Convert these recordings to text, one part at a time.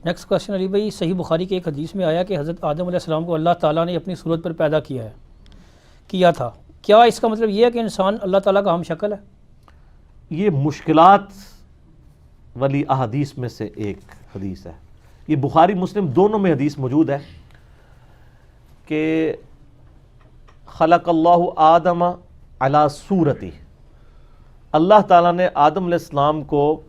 Next question علی بھائی، صحیح بخاری کے ایک حدیث میں آیا کہ حضرت آدم علیہ السلام کو اللہ تعالیٰ نے اپنی صورت پر پیدا کیا تھا، کیا اس کا مطلب یہ ہے کہ انسان اللہ تعالیٰ کا ہم شکل ہے؟ یہ مشکلات والی احادیث میں سے ایک حدیث ہے، یہ بخاری مسلم دونوں میں حدیث موجود ہے کہ خلق اللہ آدم علی صورتی، اللہ تعالیٰ نے آدم علیہ السلام کو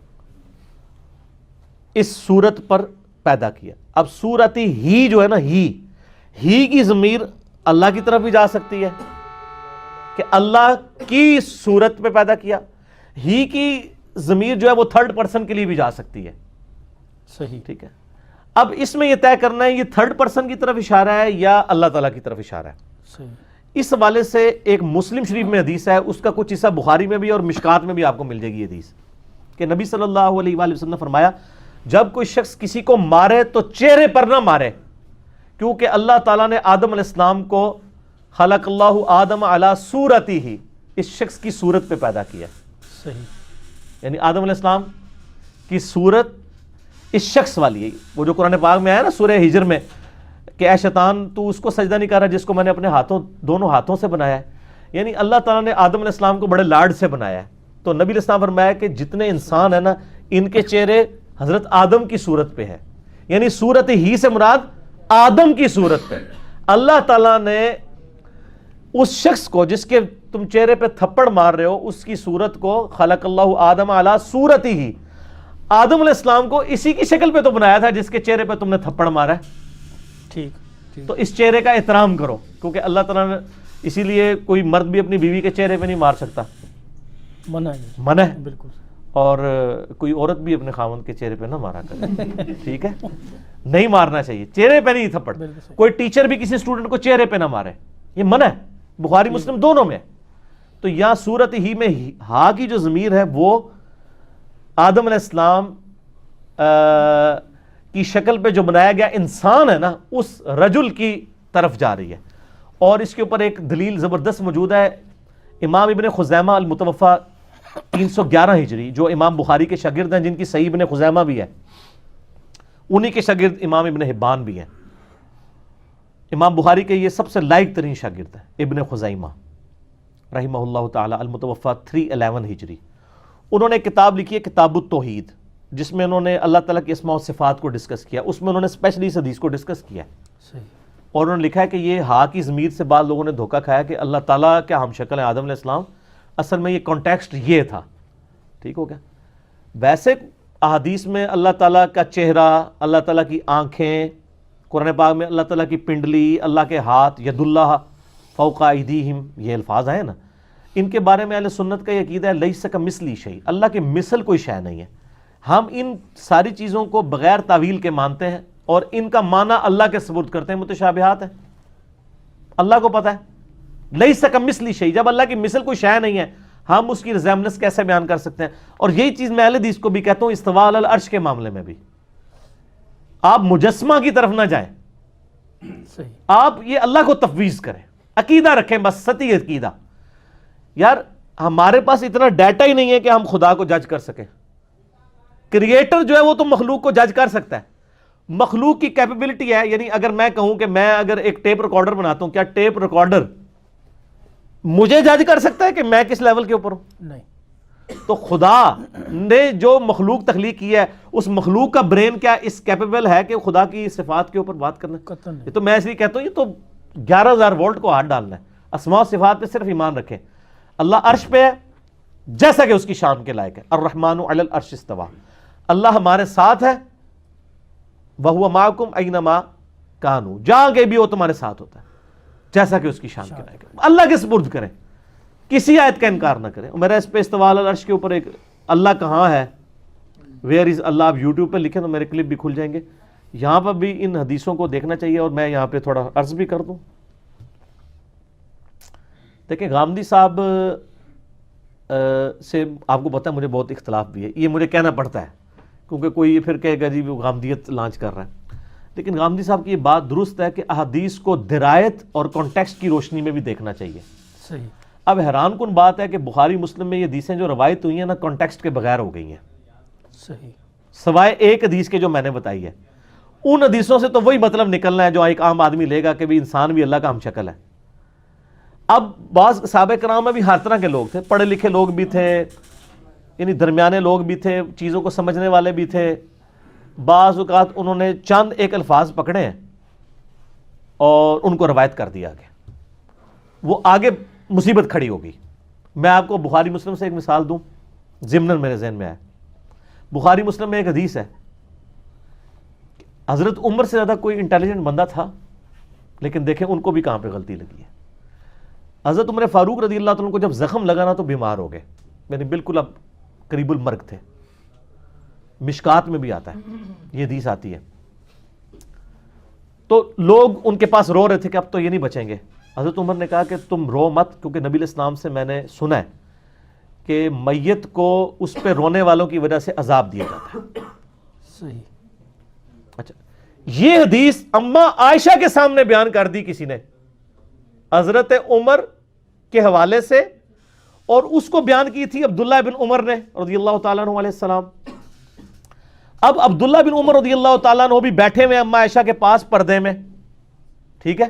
اس صورت پر پیدا کیا۔ اب صورتی ہی جو ہے نا، ہی کی ضمیر اللہ کی طرف بھی جا سکتی ہے کہ اللہ کی صورت پہ پیدا کیا، ہی کی ضمیر جو ہے وہ تھرڈ پرسن کے لیے بھی جا سکتی ہے۔ صحیح، ٹھیک ہے، اب اس میں یہ طے کرنا ہے یہ تھرڈ پرسن کی طرف اشارہ ہے یا اللہ تعالیٰ کی طرف اشارہ ہے۔ صحیح، اس حوالے سے ایک مسلم شریف میں حدیث ہے، اس کا کچھ حصہ بخاری میں بھی اور مشکات میں بھی آپ کو مل جائے گی حدیث، کہ نبی صلی اللہ علیہ وآلہ وسلم نے فرمایا جب کوئی شخص کسی کو مارے تو چہرے پر نہ مارے، کیونکہ اللہ تعالیٰ نے آدم علیہ السلام کو خلق اللہ آدم علی صورتی ہی، اس شخص کی صورت پہ پیدا کیا۔ صحیح، یعنی آدم علیہ السلام کی صورت اس شخص والی ہے، وہ جو قرآن پاک میں آیا نا سورہ ہجر میں کہ اے شیطان تو اس کو سجدہ نہیں کر رہا جس کو میں نے اپنے دونوں ہاتھوں سے بنایا ہے، یعنی اللہ تعالیٰ نے آدم علیہ السلام کو بڑے لاڈ سے بنایا ہے۔ تو نبی علیہ السلام فرمایا کہ جتنے انسان ہیں نا ان کے چہرے حضرت آدم کی صورت پہ ہے، یعنی صورت ہی سے مراد آدم کی صورت پہ۔ اللہ تعالیٰ نے اس شخص کو جس کے تم چہرے پہ تھپڑ مار رہے ہو اس کی صورت کو خلق اللہ آدم علی صورتی ہی، آدم علیہ السلام کو اسی کی شکل پہ تو بنایا تھا جس کے چہرے پہ تم نے تھپڑ مارا ہے۔ ٹھیک، تو اس چہرے کا احترام کرو، کیونکہ اللہ تعالیٰ نے اسی لیے کوئی مرد بھی اپنی بیوی کے چہرے پہ نہیں مار سکتا، منع ہے، بالکل، اور کوئی عورت بھی اپنے خاوند کے چہرے پہ نہ مارا کرے، ٹھیک ہے، نہیں مارنا چاہیے، چہرے پہ نہیں تھپڑ۔ کوئی ٹیچر بھی کسی اسٹوڈنٹ کو چہرے پہ نہ مارے، یہ منع ہے، بخاری مسلم دونوں میں۔ تو یہاں صورت ہی میں ہا کی جو ضمیر ہے وہ آدم علیہ السلام کی شکل پہ جو بنایا گیا انسان ہے نا اس رجل کی طرف جا رہی ہے، اور اس کے اوپر ایک دلیل زبردست موجود ہے۔ امام ابن خزیمہ المتوفہ 311 ہجری، جو امام بخاری کے شاگرد ہیں جن کی صحیح ابن خزیمہ بھی ہے، انہی کے شاگرد امام ابن حبان بھی ہیں۔ امام بخاری کے یہ سب سے لائق ترین شاگرد ہیں ابن خزیمہ رحمہ اللہ تعالی، المتوفہ 311 ہجری۔ انہوں نے کتاب لکھی ہے کتاب التوحید، جس میں انہوں نے اللہ تعالیٰ کی اسماء و صفات کو ڈسکس کیا، اس میں انہوں نے اسپیشلی اس حدیث کو ڈسکس کیا ہے۔ صحیح، اور انہوں نے لکھا ہے کہ یہ ہا کی ضمیر سے بعض لوگوں نے دھوکہ کھایا کہ اللہ تعالیٰ کیا ہم شکل ہے آدم علیہ السلام، اصل میں یہ کانٹیکسٹ یہ تھا، ٹھیک ہو گیا۔ ویسے احادیث میں اللہ تعالیٰ کا چہرہ، اللہ تعالیٰ کی آنکھیں، قرآن پاک میں اللہ تعالیٰ کی پنڈلی، اللہ کے ہاتھ، ید اللہ فوق ایدیہم، یہ الفاظ ہیں نا، ان کے بارے میں اہل سنت کا یہ عقیدہ ہے لیس کمثلی شیء، اللہ کے مثل کوئی شے نہیں ہے۔ ہم ان ساری چیزوں کو بغیر تعویل کے مانتے ہیں اور ان کا معنی اللہ کے سپرد کرتے ہیں، متشابہات ہیں، اللہ کو پتہ ہے لیس کمثلی شیء، جب اللہ کی مثل کوئی شے نہیں ہے ہم اس کی ریزیمبلنس کیسے بیان کر سکتے ہیں؟ اور یہی چیز میں اہل حدیث کو بھی کہتا ہوں استواء علی العرش کے معاملے میں بھی، آپ مجسمہ کی طرف نہ جائیں، صحیح، آپ یہ اللہ کو تفویض کریں، عقیدہ رکھیں، بس سطحی عقیدہ۔ یار ہمارے پاس اتنا ڈیٹا ہی نہیں ہے کہ ہم خدا کو جج کر سکیں۔ کریٹر جو ہے وہ تو مخلوق کو جج کر سکتا ہے، مخلوق کی کیپیبلٹی ہے، یعنی اگر میں کہوں کہ میں اگر ایک ٹیپ ریکارڈر بناتا ہوں، کیا ٹیپ ریکارڈر مجھے جج کر سکتا ہے کہ میں کس لیول کے اوپر ہوں؟ نہیں، تو خدا نے جو مخلوق تخلیق کی ہے اس مخلوق کا برین کیا اس کیپیبل ہے کہ خدا کی صفات کے اوپر بات کرنا؟ قطعاً نہیں۔ یہ تو میں اس لیے کہتا ہوں یہ تو 11,000 وولٹ کو ہاتھ ڈالنا ہے۔ اسماء و صفات پہ صرف ایمان رکھیں، اللہ عرش پہ ہے جیسا کہ اس کی شان کے لائق ہے، الرحمن علی العرش استویٰ، اللہ ہمارے ساتھ ہے، وَهُوَ مَعَكُمْ أَيْنَمَا كَانُوا، جہاں گئے بھی وہ تمہارے ساتھ ہوتا ہے جیسا کہ اس کی شان کے لائق ہے۔ اللہ کے سپرد کریں، کسی آیت کا انکار نہ کریں۔ میرا اس پہ استواء علی العرش کے اوپر ایک اللہ کہاں ہے، ویئر از اللہ، آپ یوٹیوب پہ لکھیں تو میرے کلپ بھی کھل جائیں گے، یہاں پر بھی ان حدیثوں کو دیکھنا چاہیے۔ اور میں یہاں پہ تھوڑا عرض بھی کر دوں، دیکھیں غامدی صاحب سے آپ کو پتہ ہے مجھے بہت اختلاف بھی ہے، یہ مجھے کہنا پڑتا ہے کیونکہ کوئی پھر کہے گا جی وہ غامدیت لانچ کر رہا ہے، لیکن غامدی صاحب کی یہ بات درست ہے کہ احادیث کو درایت اور کانٹیکسٹ کی روشنی میں بھی دیکھنا چاہیے۔ صحیح، اب حیران کن بات ہے کہ بخاری مسلم میں یہ حدیثیں جو روایت ہوئی ہیں نا کانٹیکسٹ کے بغیر ہو گئی ہیں، صحیح، سوائے ایک حدیث کے جو میں نے بتائی ہے۔ ان حدیثوں سے تو وہی مطلب نکلنا ہے جو ایک عام آدمی لے گا کہ بھی انسان بھی اللہ کا ہم شکل ہے. اب بعض صحابہ کرام میں بھی ہر طرح کے لوگ تھے, پڑھے لکھے لوگ بھی تھے, یعنی درمیانے لوگ بھی تھے, چیزوں کو سمجھنے والے بھی تھے. بعض اوقات انہوں نے چند ایک الفاظ پکڑے ہیں اور ان کو روایت کر دیا آگے, وہ آگے مصیبت کھڑی ہوگی. میں آپ کو بخاری مسلم سے ایک مثال دوں, ضمناً میرے ذہن میں آیا. بخاری مسلم میں ایک حدیث ہے, حضرت عمر سے زیادہ کوئی انٹیلیجنٹ بندہ تھا, لیکن دیکھیں ان کو بھی کہاں پہ غلطی لگی ہے. حضرت عمر فاروق رضی اللہ تعالیٰ عنہ کو جب زخم لگا نا تو بیمار ہو گئے, یعنی بالکل اب قریب المرگ تھے. مشکات میں بھی آتا ہے, یہ حدیث آتی ہے. تو لوگ ان کے پاس رو رہے تھے کہ اب تو یہ نہیں بچیں گے. حضرت عمر نے کہا کہ تم رو مت, کیونکہ نبی علیہ السلام سے میں نے سنا ہے کہ میت کو اس پہ رونے والوں کی وجہ سے عذاب دیا جاتا ہے. صحیح. اچھا, یہ حدیث اما عائشہ کے سامنے بیان کر دی کسی نے حضرت عمر کے حوالے سے, اور اس کو بیان کی تھی عبداللہ بن عمر نے رضی اللہ تعالیٰ عنہ علیہ السلام. اب عبداللہ بن عمر رضی اللہ تعالیٰ عنہ بھی بیٹھے ہوئے اما عائشہ کے پاس پردے میں, ٹھیک ہے,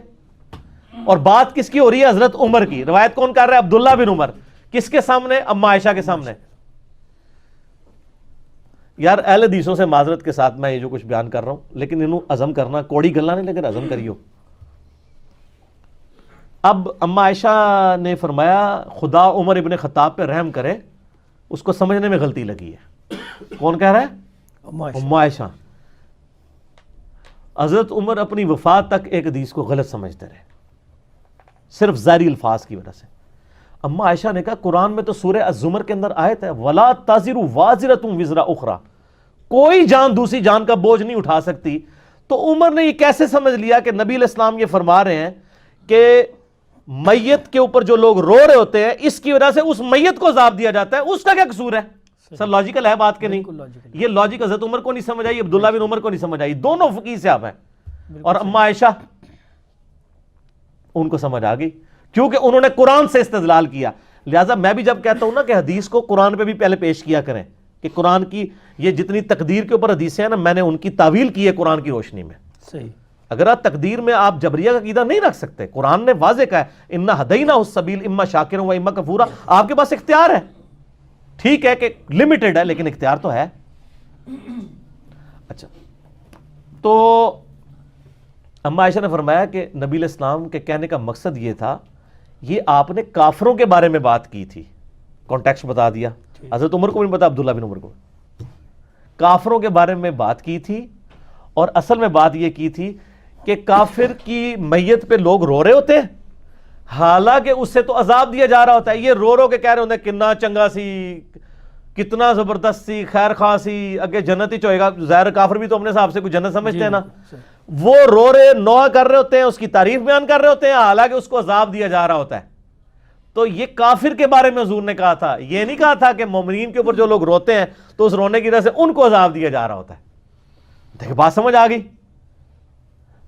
اور بات کس کی ہو رہی ہے؟ حضرت عمر کی. روایت کون کر رہا ہے؟ عبداللہ بن عمر. کس کے سامنے؟ اما عائشہ کے سامنے. یار اہل حدیثوں سے معذرت کے ساتھ میں یہ جو کچھ بیان کر رہا ہوں, لیکن انہوں عزم کرنا کوڑی گلنا نہیں, لیکن عزم کریو. اب اما عائشہ نے فرمایا خدا عمر ابن خطاب پہ رحم کرے, اس کو سمجھنے میں غلطی لگی ہے. کون کہہ رہا ہے؟ اما عائشہ. حضرت عمر اپنی وفات تک ایک حدیث کو غلط سمجھتے رہے, صرف ظاہری الفاظ کی وجہ سے. اما عائشہ نے کہا قرآن میں تو سورہ الزمر کے اندر آیت ہے وَلَا تَزِرُ وَازِرَةٌ وِزْرَ أُخْرَى, کوئی جان دوسری جان کا بوجھ نہیں اٹھا سکتی. تو عمر نے یہ کیسے سمجھ لیا کہ نبی علیہ السلام یہ فرما رہے ہیں کہ میت کے اوپر جو لوگ رو رہے ہوتے ہیں اس کی وجہ سے اس میت کو عذاب دیا جاتا ہے, اس کا کیا قصور ہے؟ سر لاجیکل ہے بات کہ نہیں؟ یہ لاجک حضرت عمر کو نہیں سمجھ آئی, عبداللہ بن عمر کو نہیں سمجھ آئی, دونوں فقیہ صاحب ہیں. اور اما عائشہ ان کو سمجھ آ گئی, کیونکہ انہوں نے قرآن سے استدلال کیا. لہٰذا میں بھی جب کہتا ہوں نا کہ حدیث کو قرآن پہ بھی پہلے پیش کیا کریں, کہ قرآن کی یہ جتنی تقدیر کے اوپر حدیثیں ہیں نا, میں نے ان کی تعویل کی ہے قرآن کی روشنی میں. صحیح. اگر آپ تقدیر میں آپ جبریہ کا عقیدہ نہیں رکھ سکتے, قرآن نے واضح کہا ہے اِنَّا ہَدَيْنَاهُ السَّبِيلَ اِمَّا شَاكِرًا وَإِمَّا كَفُورًا. آپ کے پاس اختیار ہے, ٹھیک ہے کہ لمیٹڈ ہے, لیکن اختیار تو ہے. اچھا, تو اما عائشہ نے فرمایا کہ نبی علیہ السلام کے کہنے کا مقصد یہ تھا, یہ آپ نے کافروں کے بارے میں بات کی تھی, کانٹیکسٹ بتا دیا. حضرت عمر کو بھی نہیں پتا, عبداللہ بن عمر کو. کافروں کے بارے میں بات کی تھی, اور اصل میں بات یہ کی تھی کہ کافر کی میت پہ لوگ رو رہے ہوتے ہیں, حالانکہ اس سے تو عذاب دیا جا رہا ہوتا ہے. یہ رو رو کے کہہ رہے ہوتے ہیں کتنا چنگا سی, کتنا زبردست سی, خیر خواہ سی, اگے جنت ہی چوئے گا. ظاہر کافر بھی تو اپنے حساب سے کوئی جنت سمجھتے ہیں نا. وہ رو رہے نوح کر رہے ہوتے ہیں, اس کی تعریف بیان کر رہے ہوتے ہیں, حالانکہ اس کو عذاب دیا جا رہا ہوتا ہے. تو یہ کافر کے بارے میں حضور نے کہا تھا, یہ نہیں کہا تھا کہ مومنین کے اوپر جو لوگ روتے ہیں تو اس رونے کی وجہ سے ان کو عذاب دیا جا رہا ہوتا ہے. دیکھ بات سمجھ آ گئی.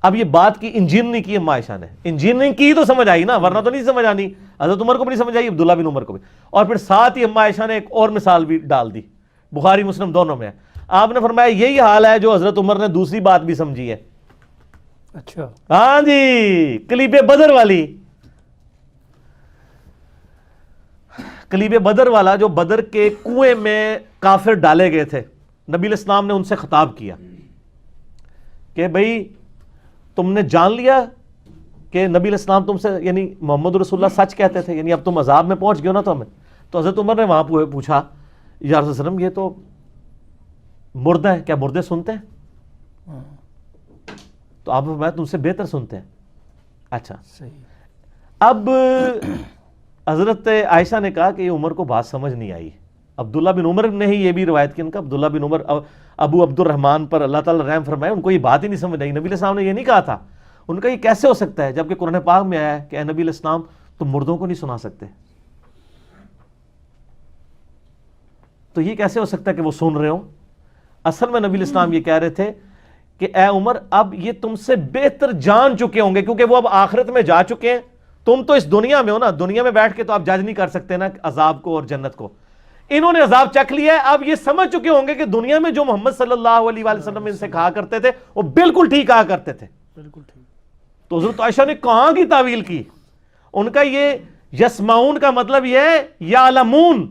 اب یہ بات کی انجین نہیں کی اما عائشہ نے, انجینئرنگ کی تو سمجھ آئی نا, ورنہ تو نہیں سمجھ آنی. حضرت عمر کو بھی نہیں سمجھ آئی, عبداللہ بن عمر کو بھی. اور پھر ساتھ ہی اما عائشہ نے ایک اور مثال بھی ڈال دی, بخاری مسلم دونوں میں. آپ نے فرمایا یہی حال ہے جو حضرت عمر نے دوسری بات بھی سمجھی ہے. اچھا, ہاں جی, کلیب بدر والی. کلیب بدر والا جو بدر کے کنویں میں کافر ڈالے گئے تھے, نبی علیہ السلام نے ان سے خطاب کیا کہ بھئی تم نے جان لیا کہ نبی علیہ السلام تم سے, یعنی محمد رسول اللہ سچ کہتے تھے, یعنی اب تم عذاب میں پہنچ گئے ہو نا. تو ہمیں تو حضرت عمر نے وہاں پوچھا یا رسول اللہ علیہ وسلم یہ تو مردہ ہے, کیا مردے سنتے ہیں؟ تو آپ فرمایا تم سے بہتر سنتے ہیں. اچھا صحیح. اب حضرت عائشہ نے کہا کہ یہ عمر کو بات سمجھ نہیں آئی. عبداللہ بن عمر نے ہی یہ بھی روایت کی, ان کا عبداللہ بن عمر ابو عبد الرحمن پر اللہ تعالیٰ رحم فرمائے, ان کو یہ بات ہی نہیں سمجھ آئی. نبی علیہ السلام نے یہ نہیں کہا تھا. ان کا یہ کیسے ہو سکتا ہے جبکہ قرآن پاک میں آیا ہے کہ اے نبی علیہ السلام تم مردوں کو نہیں سنا سکتے, تو یہ کیسے ہو سکتا ہے کہ وہ سن رہے ہوں؟ اصل میں نبی علیہ السلام یہ کہہ رہے تھے کہ اے عمر اب یہ تم سے بہتر جان چکے ہوں گے, کیونکہ وہ اب آخرت میں جا چکے ہیں. تم تو اس دنیا میں ہو نا, دنیا میں بیٹھ کے تو آپ جج نہیں کر سکتے نا عذاب کو اور جنت کو. انہوں نے عذاب چکھ لیا ہے. اب یہ سمجھ چکے ہوں گے کہ دنیا میں جو محمد صلی اللہ علیہ وآلہ وسلم ان سے کہا کرتے تھے وہ بالکل ٹھیک کہا کرتے تھے. بالکل ٹھیک. تو حضرت عائشہ نے کہاں کی تعویل کی؟ ان کا یہ یسمعون کا مطلب یہ ہے یعلمون،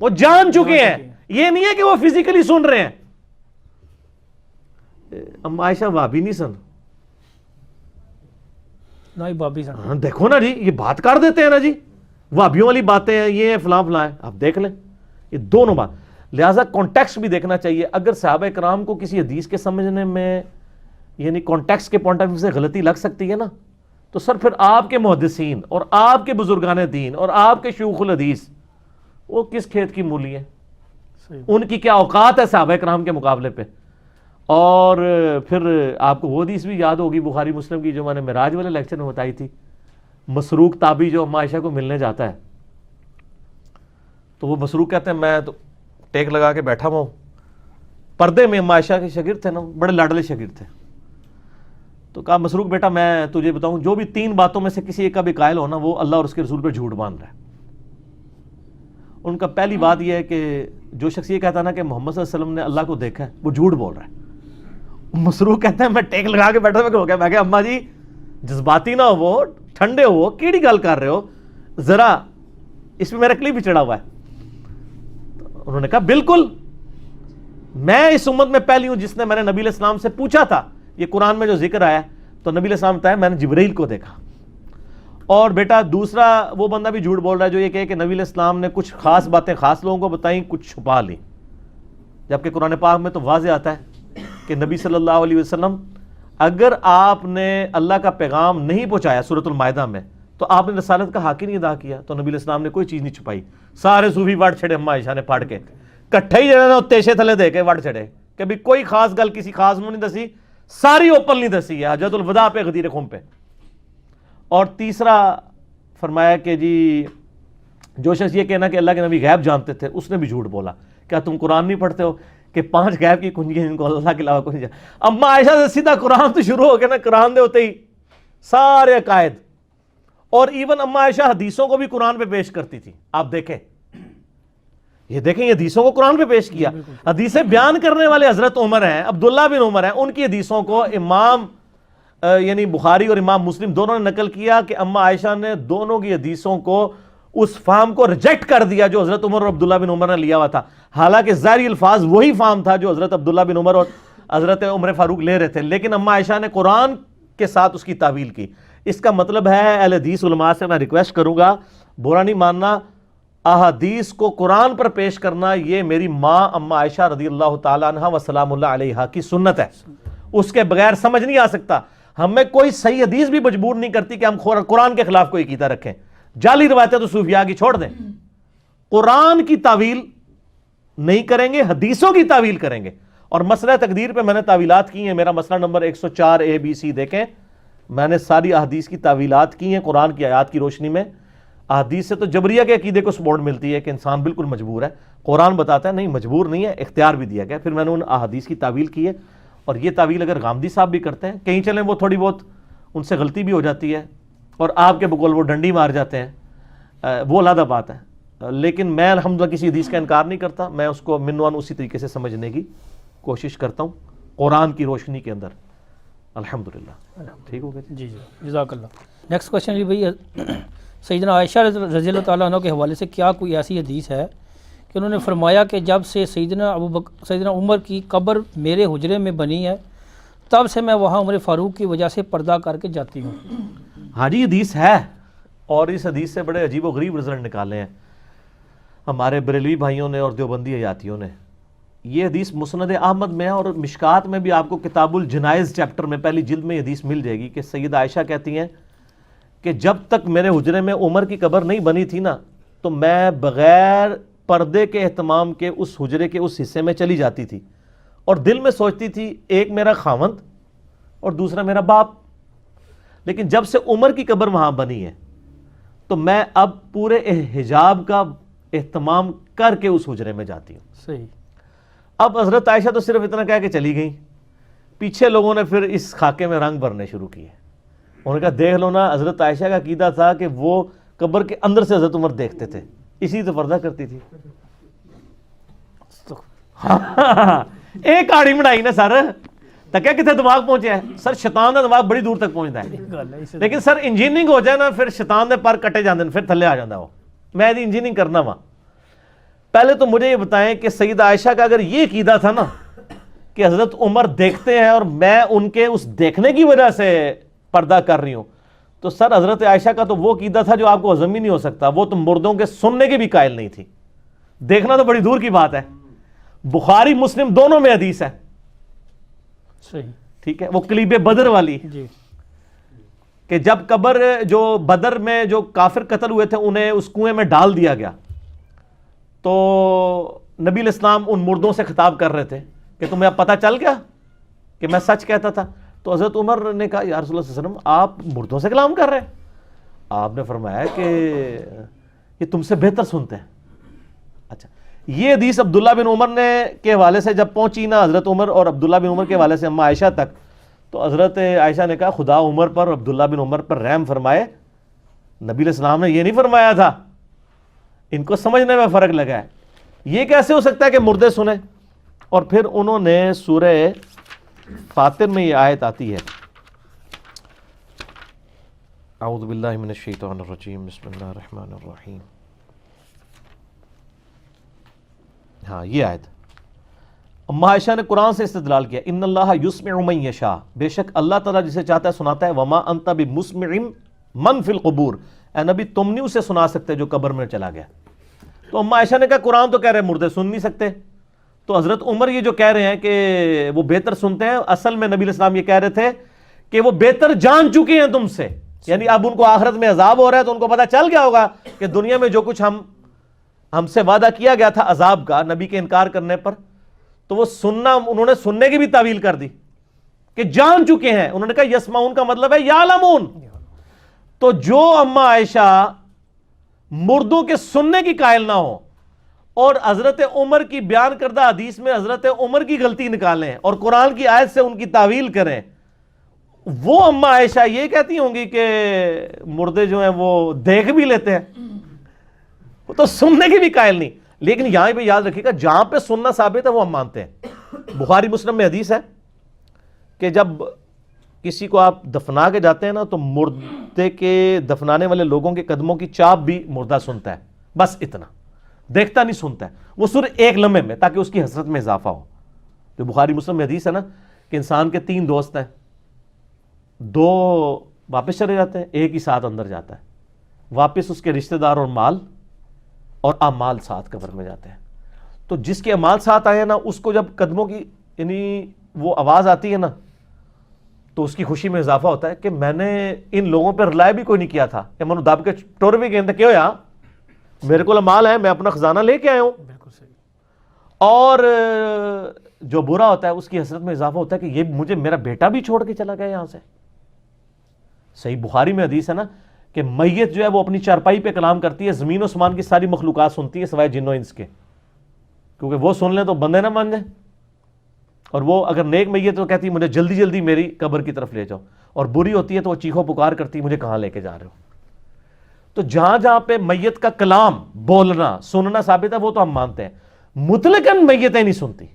وہ جان چکے ہیں، یہ نہیں ہے کہ وہ فزیکلی سن رہے ہیں. ام عائشہ وابی نہیں سن، نہ ہی بابی سن. ہاں دیکھو نا جی، یہ بات کر دیتے ہیں نا جی، وابیوں والی باتیں ہیں، یہ فلاں فلاں ہیں. آپ دیکھ لیں یہ دونوں بات. لہٰذا کانٹیکسٹ بھی دیکھنا چاہیے. اگر صحابہ کرام کو کسی حدیث کے سمجھنے میں یعنی کانٹیکسٹ کے پوائنٹ آف ویو سے غلطی لگ سکتی ہے نا، تو سر پھر آپ کے محدثین اور آپ کے بزرگان دین اور آپ کے شیوخ الحدیث وہ کس کھیت کی مولی ہیں؟ صحیح. ان کی کیا اوقات ہے صحابہ کرام کے مقابلے پہ؟ اور پھر آپ کو وہ حدیث بھی یاد ہوگی بخاری مسلم کی جو میں نے معراج والے لیکچر میں بتائی تھی، مسروق تابعی جو اما عائشہ کو ملنے جاتا ہے تو وہ مسروق کہتے ہیں میں تو ٹیک لگا کے بیٹھا ہوا ہوں، پردے میں اما عائشہ کے شاگرد تھے نا، بڑے لاڈلے شاگرد تھے. تو کہا مسروق بیٹا میں تجھے بتاؤں، جو بھی 3 باتوں میں سے کسی ایک کا بھی قائل ہونا وہ اللہ اور اس کے رسول پہ جھوٹ باندھ رہا ہے. ان کا پہلی بات یہ ہے کہ جو شخص یہ کہتا نا کہ محمد صلی اللہ علیہ وسلم نے اللہ کو دیکھا ہے وہ جھوٹ بول رہا ہے. مسروق کہتے ہیں میں ٹیک لگا کے بیٹھا ہو گیا. میں کہا اماں جی جذباتی نہ ہو، ٹھنڈے ہو، کیڑی گل کر رہے ہو، ذرا اس میں میرا کلپ بھی چڑھا ہوا ہے. انہوں نے کہا بالکل میں اس امت میں پہلی ہوں جس نے میں نے نبی علیہ السلام سے پوچھا تھا یہ قرآن میں جو ذکر آیا تو نبی علیہ السلام بتایا میں نے جبرائیل کو دیکھا. اور بیٹا دوسرا وہ بندہ بھی جھوٹ بول رہا ہے جو یہ کہے کہ نبی علیہ السلام نے کچھ خاص باتیں خاص لوگوں کو بتائیں، کچھ چھپا لیں، جبکہ قرآن پاک میں تو واضح آتا ہے کہ نبی صلی اللہ علیہ وسلم اگر آپ نے اللہ کا پیغام نہیں پہنچایا سورۃ المائدہ میں تو آپ نے رسالت کا حق ہی نہیں ادا کیا. تو نبی علیہ السلام نے کوئی چیز نہیں چھپائی. سارے صوفی وڑ چھڑے اما عائشہ نے پڑھ کے کٹھے ہی جڑے تیشے تھلے دے کے وڑ چھڑے کہ بھی کوئی خاص گل کسی خاص نوں نہیں دسی، ساری اوپن نہیں دسی ہے حجۃ الوداع پہ غدیر خم پہ. اور تیسرا فرمایا کہ جی جو شخص یہ کہنا کہ اللہ کے نبی غیب جانتے تھے اس نے بھی جھوٹ بولا. کیا تم قرآن نہیں پڑھتے ہو کہ 5 غیب کی کنجی ہیں جن کو اللہ کے علاوہ کوئی نہیں جانتا؟ اما عائشہ سے سیدھا قرآن تو شروع ہو گیا نا، قرآن دے ہوتے ہی سارے عقائد. اور ایون اما عائشہ حدیثوں کو بھی قرآن پہ پیش کرتی تھی. آپ دیکھیں یہ دیکھیں یہ حدیثوں کو قرآن پہ پیش کیا. حدیثیں بیان کرنے والے حضرت عمر ہیں، عبداللہ بن عمر ہیں، ان کی حدیثوں کو امام یعنی بخاری اور امام مسلم دونوں نے نقل کیا کہ اما عائشہ نے دونوں کی حدیثوں کو اس فہم کو ریجیکٹ کر دیا جو حضرت عمر اور عبداللہ بن عمر نے لیا ہوا تھا. حالانکہ ظاہری الفاظ وہی فہم تھا جو حضرت عبداللہ بن عمر اور حضرت عمر فاروق لے رہے تھے، لیکن اما عائشہ نے قرآن کے ساتھ اس کی تعویل کی. اس کا مطلب ہے اہل حدیث علماء سے میں ریکویسٹ کروں گا، برا نہیں ماننا، احادیث کو قرآن پر پیش کرنا یہ میری ماں اما عائشہ رضی اللہ تعالیٰ عنہ و سلام اللہ علیہا کی سنت ہے. اس کے بغیر سمجھ نہیں آ سکتا. ہمیں کوئی صحیح حدیث بھی مجبور نہیں کرتی کہ ہم قرآن کے خلاف کوئی عقیدہ رکھیں. جعلی روایتیں تو صوفیاء کی چھوڑ دیں، قرآن کی تعویل نہیں کریں گے، حدیثوں کی تعویل کریں گے. اور مسئلہ تقدیر پہ میں نے تعویلات کی ہیں، میرا مسئلہ نمبر 104 ABC دیکھیں، میں نے ساری احادیث کی تعویلات کی ہیں قرآن کی آیات کی روشنی میں. احادیث سے تو جبریہ کے عقیدے کو سپورٹ ملتی ہے کہ انسان بالکل مجبور ہے. قرآن بتاتا ہے نہیں مجبور نہیں ہے، اختیار بھی دیا گیا. پھر میں نے ان احادیث کی تعویل کی ہے. اور یہ تعویل اگر غامدی صاحب بھی کرتے ہیں، کہیں چلیں وہ تھوڑی بہت ان سے غلطی بھی ہو جاتی ہے اور آپ کے بقول وہ ڈنڈی مار جاتے ہیں، وہ علیحدہ بات ہے. لیکن میں الحمدللہ کسی حدیث کا انکار نہیں کرتا، میں اس کو منوان اسی طریقے سے سمجھنے کی کوشش کرتا ہوں قرآن کی روشنی کے اندر. الحمدللہ ٹھیک ہو گیا جی جی جزاک اللہ. نیکسٹ کوشچن بھی بھائی سیدنا عائشہ رضی اللہ تعالیٰ عنہ کے حوالے سے کیا کوئی ایسی حدیث ہے کہ انہوں نے فرمایا کہ جب سے سیدنا عمر کی قبر میرے حجرے میں بنی ہے تب سے میں وہاں عمر فاروق کی وجہ سے پردہ کر کے جاتی ہوں؟ ہاں جی حدیث ہے، اور اس حدیث سے بڑے عجیب و غریب رزلٹ نکالے ہیں ہمارے بریلوی بھائیوں نے اور دیوبندی حیاتیوں نے. یہ حدیث مسند احمد میں ہے اور مشکات میں بھی آپ کو کتاب الجنائز چیپٹر میں پہلی جلد میں یہ حدیث مل جائے گی کہ سیدہ عائشہ کہتی ہیں کہ جب تک میرے حجرے میں عمر کی قبر نہیں بنی تھی نا تو میں بغیر پردے کے اہتمام کے اس حجرے کے اس حصے میں چلی جاتی تھی اور دل میں سوچتی تھی ایک میرا خاوند اور دوسرا میرا باپ. لیکن جب سے عمر کی قبر وہاں بنی ہے تو میں اب پورے حجاب کا اہتمام کر کے اس حجرے میں جاتی ہوں. صحیح. اب حضرت عائشہ تو صرف اتنا کہہ کے چلی گئیں، پیچھے لوگوں نے پھر اس خاکے میں رنگ بھرنے شروع کیے. انہوں نے کہا دیکھ لو نا، حضرت عائشہ کا عقیدہ تھا کہ وہ قبر کے اندر سے حضرت عمر دیکھتے تھے، اسی تو پردہ کرتی تھی. ایک کہاڑی بنائی نا سر تکیا کتنے دماغ پہنچے ہے سر شیطان کا دماغ بڑی دور تک پہنچتا ہے لیکن سر انجینئرنگ ہو جائے نا پھر شیطان دے پر کٹے جاندے ہیں پھر تھلے آ جاندہ وہ میں انجینئرنگ کرنا وہاں پہلے تو مجھے یہ بتائیں کہ سیدہ عائشہ کا اگر یہ عقیدہ تھا نا کہ حضرت عمر دیکھتے ہیں اور میں ان کے اس دیکھنے کی وجہ سے پردہ کر رہی ہوں تو سر حضرت عائشہ کا تو وہ عقیدہ تھا جو آپ کو ہضم ہی نہیں ہو سکتا وہ تو مردوں کے سننے کے بھی قائل نہیں تھی دیکھنا تو بڑی دور کی بات ہے بخاری مسلم دونوں میں حدیث ہے صحیح ٹھیک ہے وہ کلیب بدر والی جی کہ جب قبر جو بدر میں جو کافر قتل ہوئے تھے انہیں اس کنویں میں ڈال دیا گیا تو نبی علیہ السلام ان مردوں سے خطاب کر رہے تھے کہ تمہیں اب پتہ چل گیا کہ میں سچ کہتا تھا تو حضرت عمر نے کہا یا رسول اللہ صلی اللہ علیہ وسلم آپ مردوں سے کلام کر رہے ہیں آپ نے فرمایا کہ یہ تم سے بہتر سنتے ہیں اچھا یہ حدیث عبداللہ بن عمر نے کے حوالے سے جب پہنچی نا حضرت عمر اور عبداللہ بن عمر کے حوالے سے اما عائشہ تک تو حضرت عائشہ نے کہا خدا عمر پر عبداللہ بن عمر پر رحم فرمائے نبی علیہ السلام نے یہ نہیں فرمایا تھا ان کو سمجھنے میں فرق لگا ہے یہ کیسے ہو سکتا ہے کہ مردے سنیں اور پھر انہوں نے سورہ فاطر میں یہ آیت آتی ہے اعوذ باللہ من الشیطان الرجیم بسم اللہ الرحمن الرحیم ہاں یہ آیت اما عائشہ نے قرآن سے استدلال کیا ان اللہ یسمع من یشاء بے شک اللہ تعالیٰ جسے چاہتا ہے سناتا ہے وما انت بمسمع من فی القبور اے نبی تم نہیں اسے سنا سکتے جو قبر میں چلا گیا تو اما عائشہ نے کہا قرآن تو کہہ رہے مردے سن نہیں سکتے تو حضرت عمر یہ جو کہہ رہے ہیں کہ وہ بہتر سنتے ہیں اصل میں نبی علیہ السلام یہ کہہ رہے تھے کہ وہ بہتر جان چکے ہیں تم سے یعنی اب ان کو آخرت میں عذاب ہو رہا ہے تو ان کو پتہ چل گیا ہوگا کہ دنیا میں جو کچھ ہم سے وعدہ کیا گیا تھا عذاب کا نبی کے انکار کرنے پر تو وہ سننا انہوں نے سننے کی بھی تعویل کر دی کہ جان چکے ہیں انہوں نے کہا یسمعون کا مطلب ہے یعلمون تو جو اما عائشہ مردوں کے سننے کی قائل نہ ہو اور حضرت عمر کی بیان کردہ حدیث میں حضرت عمر کی غلطی نکالیں اور قرآن کی آیت سے ان کی تعویل کریں وہ اما عائشہ یہ کہتی ہوں گی کہ مردے جو ہیں وہ دیکھ بھی لیتے ہیں وہ تو سننے کی بھی قائل نہیں لیکن یہاں پہ یاد رکھیے گا جہاں پہ سننا ثابت ہے وہ ہم مانتے ہیں بخاری مسلم میں حدیث ہے کہ جب کسی کو آپ دفنا کے جاتے ہیں نا تو مردے کے دفنانے والے لوگوں کے قدموں کی چاپ بھی مردہ سنتا ہے بس اتنا دیکھتا نہیں سنتا ہے وہ صرف ایک لمحے میں تاکہ اس کی حسرت میں اضافہ ہو تو بخاری مسلم میں حدیث ہے نا کہ انسان کے 3 دوست ہیں 2 واپس چلے جاتے ہیں ایک ہی ساتھ اندر جاتا ہے واپس اس کے رشتہ دار اور مال اور اعمال ساتھ قبر میں جاتے ہیں تو جس کے اعمال ساتھ آئے ہیں نا اس کو جب قدموں کی یعنی وہ آواز آتی ہے نا تو اس کی خوشی میں اضافہ ہوتا ہے کہ میں نے ان لوگوں پہ رلائے بھی کوئی نہیں کیا تھا کہ منو دب کے ٹور بھی گئے کیا ہوا میرے کو مال ہے میں اپنا خزانہ لے کے آیا ہوں بالکل صحیح اور جو برا ہوتا ہے اس کی حسرت میں اضافہ ہوتا ہے کہ یہ مجھے میرا بیٹا بھی چھوڑ کے چلا گیا یہاں سے صحیح بخاری میں حدیث ہے نا کہ میت جو ہے وہ اپنی چارپائی پہ کلام کرتی ہے زمین و آسمان کی ساری مخلوقات سنتی ہے سوائے جن و انس کے کیونکہ وہ سن لیں تو بندے نہ مان جائیں اور وہ اگر نیک میت تو کہتی ہے مجھے جلدی جلدی میری قبر کی طرف لے جاؤ اور بری ہوتی ہے تو وہ چیخو پکار کرتی ہے مجھے کہاں لے کے جا رہے ہو تو جہاں جہاں پہ میت کا کلام بولنا سننا ثابت ہے وہ تو ہم مانتے ہیں مطلقاً میتیں نہیں سنتی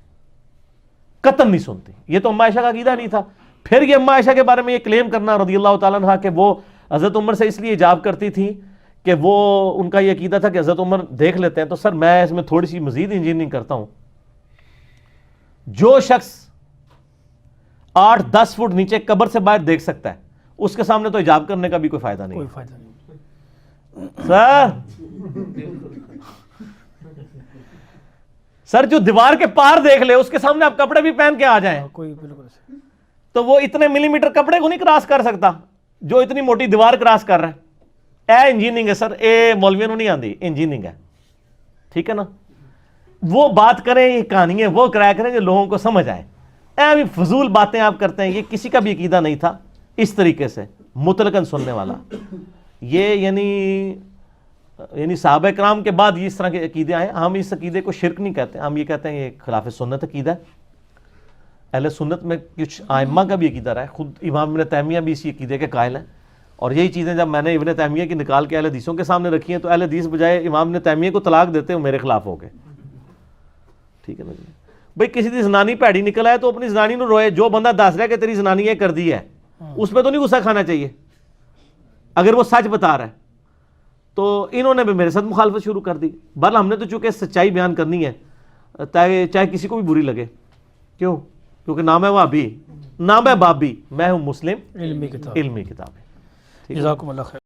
قطعاً نہیں سنتی یہ تو اما عائشہ کا عقیدہ نہیں تھا پھر یہ اما عائشہ کے بارے میں یہ کلیم کرنا رضی اللہ تعالیٰ عنہ کہ وہ حضرت عمر سے اس لیے حجاب کرتی تھی کہ وہ ان کا یہ عقیدہ تھا کہ حضرت عمر دیکھ لیتے ہیں تو سر میں اس میں تھوڑی سی مزید انجینئرنگ کرتا ہوں جو شخص 8-10 فٹ نیچے قبر سے باہر دیکھ سکتا ہے اس کے سامنے تو حجاب کرنے کا بھی کوئی فائدہ نہیں کوئی فائدہ نہیں سر جو دیوار کے پار دیکھ لے اس کے سامنے آپ کپڑے بھی پہن کے آ جائیں کوئی بالکل صحیح تو وہ اتنے ملی میٹر کپڑے کو نہیں کراس کر سکتا جو اتنی موٹی دیوار کراس کر رہا ہے اے انجینئرنگ ہے سر اے مولویوں نو نہیں آندی انجینئرنگ ہے ٹھیک ہے نا وہ بات کریں یہ کہانی ہے وہ کرایا کریں جو لوگوں کو سمجھ آئے اے بھی فضول باتیں آپ کرتے ہیں یہ کسی کا بھی عقیدہ نہیں تھا اس طریقے سے مطلقاً سننے والا یہ یعنی صحابہ کرام کے بعد یہ اس طرح کے عقیدے آئے ہم اس عقیدے کو شرک نہیں کہتے ہم یہ کہتے ہیں یہ خلاف سنت عقیدہ ہے اہل سنت میں کچھ ائمہ کا بھی عقیدہ رہا ہے خود امام ابن تیمیہ بھی اسی عقیدے کے قائل ہیں اور یہی چیزیں جب میں نے ابن تیمیہ کی نکال کے اہل حدیثوں کے سامنے رکھی ہیں تو اہل حدیث بجائے امام ابن تیمیہ کو طلاق دیتے ہیں میرے خلاف ہو گئے ٹھیک ہے نا جی بھئی کسی دی زنانی پیڑی نکل آئے تو اپنی زنانی نو روئے، جو بندہ دس رہا ہے کہ تیری زنانی یہ کر دی ہے اس پہ تو نہیں غصہ کھانا چاہیے اگر وہ سچ بتا رہا ہے. تو انہوں نے بھی میرے ساتھ مخالفت شروع کر دی. بہرحال ہم نے تو چونکہ سچائی بیان کرنی ہے تاکہ چاہے کسی کو بھی بری لگے. کیوں؟ کیونکہ نام ہے وہابی، نام ہے بابی، میں ہوں مسلم علمی کتاب. علمی کتاب ہے. جزاکم اللہ خیر.